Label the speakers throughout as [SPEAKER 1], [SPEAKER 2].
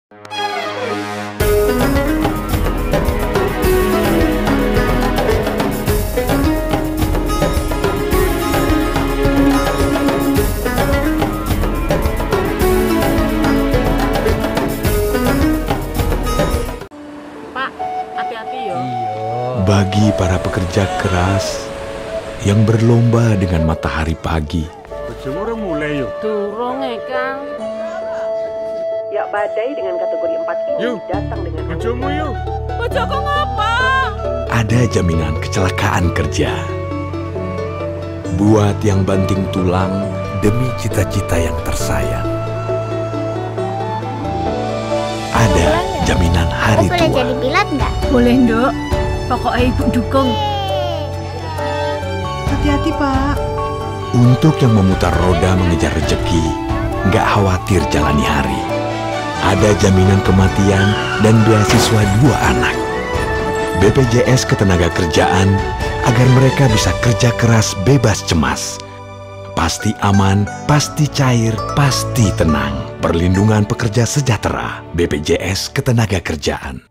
[SPEAKER 1] Pak, hati-hati yo.
[SPEAKER 2] Bagi para pekerja keras yang berlomba dengan matahari pagi,
[SPEAKER 3] Bojomu mulai yuk.
[SPEAKER 1] Durung Kang.
[SPEAKER 4] Ya, badai dengan kategori 4 ini
[SPEAKER 3] Yuk,
[SPEAKER 4] datang dengan
[SPEAKER 3] bojomu yuk.
[SPEAKER 1] Bojoku ngapa?
[SPEAKER 2] ada jaminan kecelakaan kerja. Buat yang banting tulang demi cita-cita yang tersayang. Ada jaminan hari
[SPEAKER 5] Aku boleh
[SPEAKER 2] tua.
[SPEAKER 5] jadi pilot nggak?
[SPEAKER 1] Boleh, Nduk. Pokoknya Ibu dukung.
[SPEAKER 4] Hati-hati, Pak.
[SPEAKER 2] Untuk yang memutar roda mengejar rezeki, nggak khawatir jalani hari. Ada jaminan kematian dan beasiswa 2 anak. BPJS Ketenagakerjaan agar mereka bisa kerja keras bebas cemas. Pasti aman, pasti cair, pasti tenang. Perlindungan pekerja sejahtera. BPJS Ketenagakerjaan.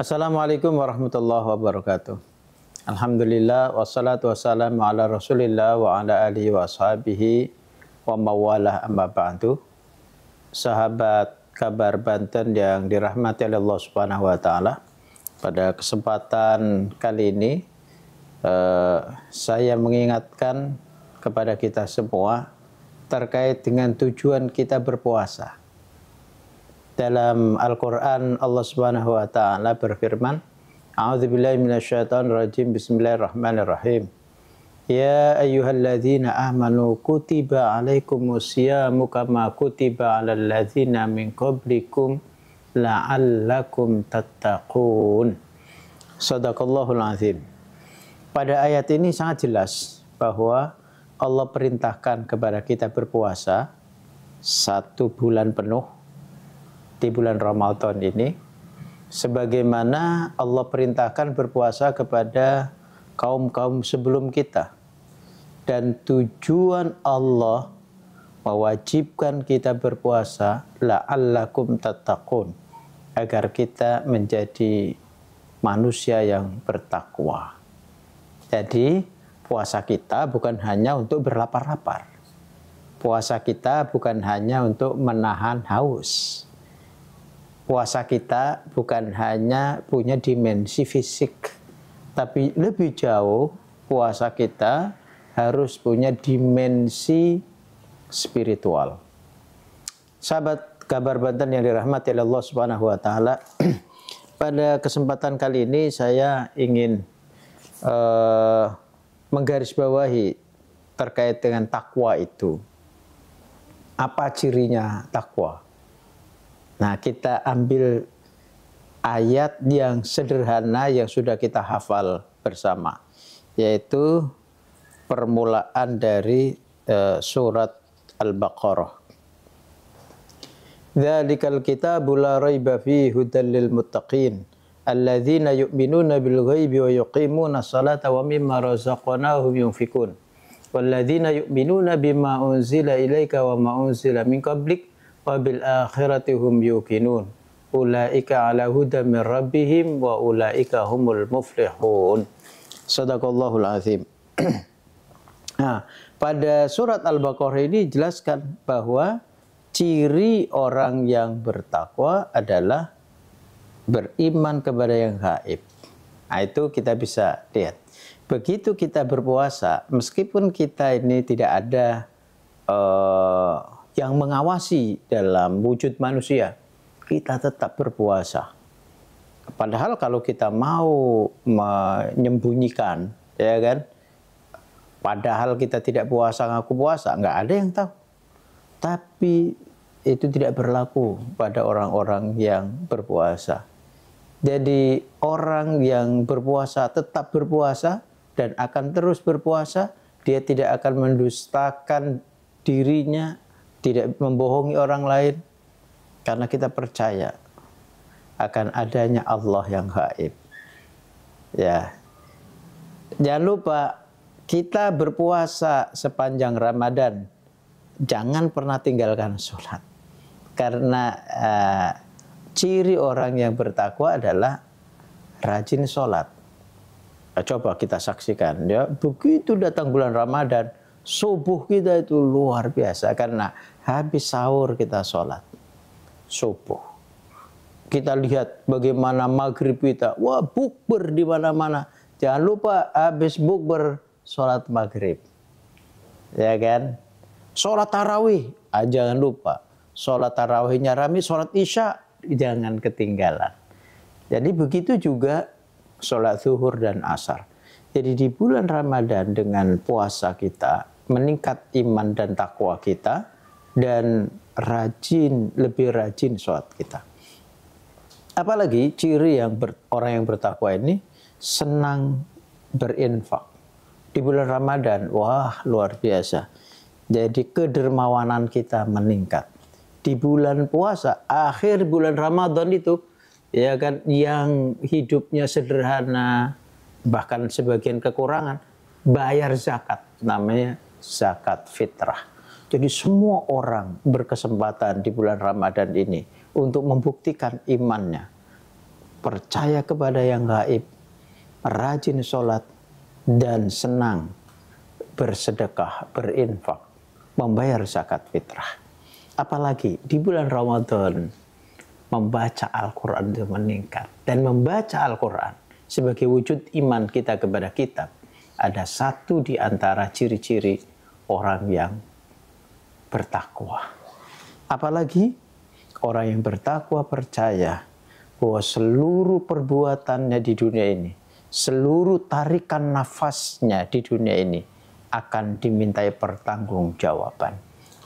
[SPEAKER 6] Assalamualaikum warahmatullahi wabarakatuh. Alhamdulillah wassalatu wassalamu ala Rasulillah wa ala alihi wa ashabihi wa mawalah amma ba'du. Sahabat Kabar Banten yang dirahmati oleh Allah Subhanahu wa taala. Pada kesempatan kali ini saya mengingatkan kepada kita semua terkait dengan tujuan kita berpuasa. Dalam Al-Quran Allah Subhanahu wa taala berfirman, A'udzubillahi minasyaitonirrajim, Bismillahirrahmanirrahim. Ya ayyuhalladzina amanu kutiba alaikumusyamu kama kutiba alal ladzina min qablikum la'allakum tattaqun. Shadaqallahul azim. Pada ayat ini sangat jelas bahwa Allah perintahkan kepada kita berpuasa 1 bulan penuh di bulan Ramadan ini, sebagaimana Allah perintahkan berpuasa kepada kaum-kaum sebelum kita. Dan tujuan Allah mewajibkan kita berpuasa la'allakum tattaqun, agar kita menjadi manusia yang bertakwa. Jadi puasa kita bukan hanya untuk berlapar-lapar. Puasa kita bukan hanya untuk menahan haus. Puasa kita bukan hanya punya dimensi fisik, tapi lebih jauh puasa kita harus punya dimensi spiritual. Sahabat Kabar Banten yang dirahmati oleh Allah Subhanahu wa taala, pada kesempatan kali ini saya ingin menggarisbawahi terkait dengan takwa itu. Apa cirinya takwa? Nah, kita ambil ayat yang sederhana yang sudah kita hafal bersama, yaitu permulaan dari surat Al-Baqarah. Dzalikal kitabu la raiba fihi hudal lil muttaqin alladzina yu'minuna bil ghaibi wa yuqimuna sholata wa mimma razaqnahum yunfikun walladzina yu'minuna bima unzila ilaika wa ma unzila min qablik wa bil akhirati hum yuqinun ulaika ala hudan min rabbihim wa ulaika humul muflihun. Shadaqallahul azim. Nah, pada surat Al-Baqarah ini dijelaskan bahwa ciri orang yang bertakwa adalah beriman kepada yang gaib. Nah, itu kita bisa lihat. Begitu kita berpuasa, meskipun kita ini tidak ada yang mengawasi dalam wujud manusia, kita tetap berpuasa. Padahal kalau kita mau menyembunyikan, ya kan, padahal kita tidak puasa, ngaku puasa, nggak ada yang tahu. Tapi itu tidak berlaku pada orang-orang yang berpuasa. Jadi orang yang berpuasa tetap berpuasa dan akan terus berpuasa. Dia tidak akan mendustakan dirinya, tidak membohongi orang lain, karena kita percaya akan adanya Allah yang gaib. Ya, jangan lupa kita berpuasa sepanjang Ramadan, jangan pernah tinggalkan sholat. Karena ciri orang yang bertakwa adalah rajin sholat. Coba kita saksikan, ya, begitu datang bulan Ramadan, subuh kita itu luar biasa karena habis sahur kita sholat subuh. Kita lihat bagaimana maghrib kita, wah bukber di mana-mana. Jangan lupa habis bukber sholat maghrib, ya kan? Sholat tarawih, jangan lupa. Sholat tarawihnya rame, sholat isya jangan ketinggalan. Jadi begitu juga sholat zuhur dan asar. Jadi di bulan Ramadan dengan puasa kita meningkat iman dan takwa kita dan lebih rajin sholat kita. Apalagi ciri orang yang bertakwa ini senang berinfak. Di bulan Ramadan, wah luar biasa. Jadi kedermawanan kita meningkat. Di bulan puasa, akhir bulan Ramadan itu, ya kan, yang hidupnya sederhana, bahkan sebagian kekurangan, bayar zakat, namanya zakat fitrah. Jadi semua orang berkesempatan di bulan Ramadan ini untuk membuktikan imannya, percaya kepada yang gaib, rajin sholat, dan senang bersedekah, berinfak, membayar zakat fitrah. Apalagi di bulan Ramadan, membaca Al-Quran itu meningkat. Dan membaca Al-Quran sebagai wujud iman kita kepada kitab, ada satu di antara ciri-ciri orang yang bertakwa. Apalagi orang yang bertakwa percaya bahwa seluruh perbuatannya di dunia ini, seluruh tarikan nafasnya di dunia ini akan dimintai pertanggungjawaban.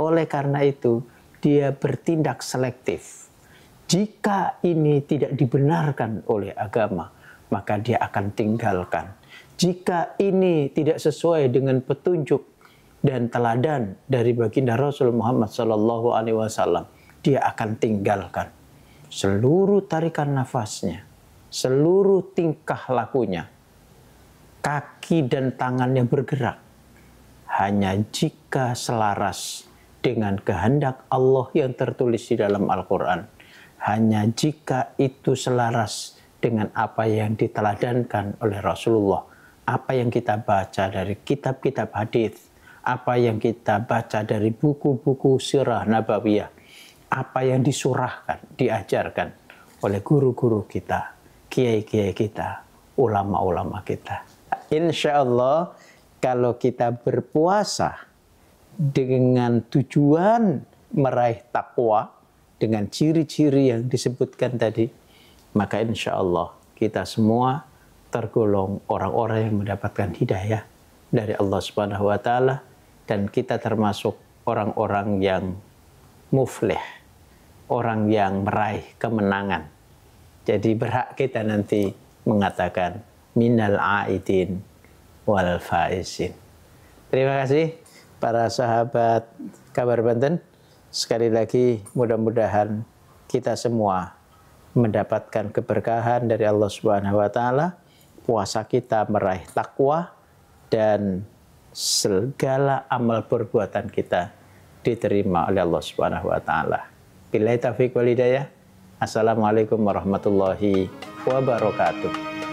[SPEAKER 6] Oleh karena itu, dia bertindak selektif. Jika ini tidak dibenarkan oleh agama, maka dia akan tinggalkan. Jika ini tidak sesuai dengan petunjuk dan teladan dari baginda Rasul Muhammad SAW, dia akan tinggalkan. Seluruh tarikan nafasnya, seluruh tingkah lakunya, kaki dan tangannya bergerak hanya jika selaras dengan kehendak Allah yang tertulis di dalam Al-Quran. Hanya jika itu selaras dengan apa yang diteladankan oleh Rasulullah. Apa yang kita baca dari kitab-kitab hadis, apa yang kita baca dari buku-buku sirah nabawiyah, apa yang disurahkan, diajarkan oleh guru-guru kita, kiai-kiai kita, ulama-ulama kita. Insya Allah kalau kita berpuasa dengan tujuan meraih takwa dengan ciri-ciri yang disebutkan tadi, maka insya Allah kita semua tergolong orang-orang yang mendapatkan hidayah dari Allah Subhanahu wa Ta'ala, dan kita termasuk orang-orang yang muflih, orang yang meraih kemenangan. Jadi berhak kita nanti mengatakan minal aidin wal faizin. Terima kasih para sahabat Kabar Banten. Sekali lagi mudah-mudahan kita semua mendapatkan keberkahan dari Allah Subhanahu wa Ta'ala, puasa kita meraih takwa, dan segala amal perbuatan kita diterima oleh Allah Subhanahu wa Ta'ala. Billahi taufiq wal hidayah. Assalamualaikum warahmatullahi wabarakatuh.